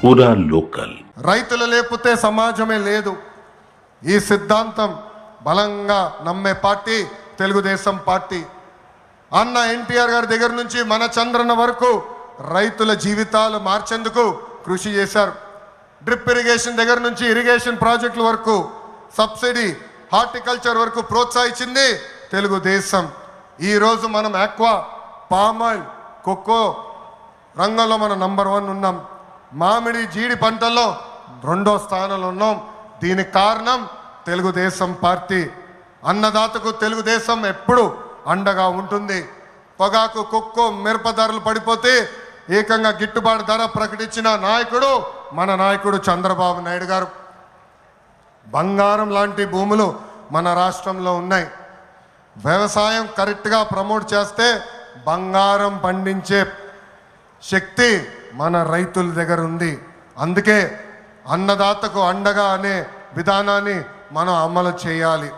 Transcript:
పూరా లోకల్. రైతులు లేకపోతే సమాజమే లేదు. ఈ సిద్ధాంతం బలంగా నమ్మే పార్టీ తెలుగుదేశం పార్టీ. అన్న ఎన్టీఆర్ గారి దగ్గర నుంచి మన చంద్రన్న వరకు రైతుల జీవితాలు మార్చేందుకు కృషి చేశారు. డ్రిప్ ఇరిగేషన్ దగ్గర నుంచి ఇరిగేషన్ ప్రాజెక్టుల వరకు, సబ్సిడీ, హార్టికల్చర్ వరకు ప్రోత్సహించింది తెలుగుదేశం. ఈరోజు మనం ఆక్వా, పామాయిల్, కోకో రంగంలో మనం నంబర్ 1 ఉన్నాం. మామిడి, జీడి పంటల్లో 2వ స్థానంలో ఉన్నాం. దీనికి కారణం తెలుగుదేశం పార్టీ. అన్నదాతకు తెలుగుదేశం ఎప్పుడు అండగా ఉంటుంది. పొగాకు, కొక్కో, మిరప ధరలు పడిపోతే ఏకంగా గిట్టుబాటు ధర ప్రకటించిన నాయకుడు మన నాయకుడు చంద్రబాబు నాయుడు గారు. బంగారం లాంటి భూములు మన రాష్ట్రంలో ఉన్నాయి. వ్యవసాయం కరెక్ట్గా ప్రమోట్ చేస్తే బంగారం పండించే శక్తి మన రైతుల దగ్గర ఉంది. అందుకే అన్నదాతకు అండగా అనే విధానాన్ని మనం అమలు చేయాలి.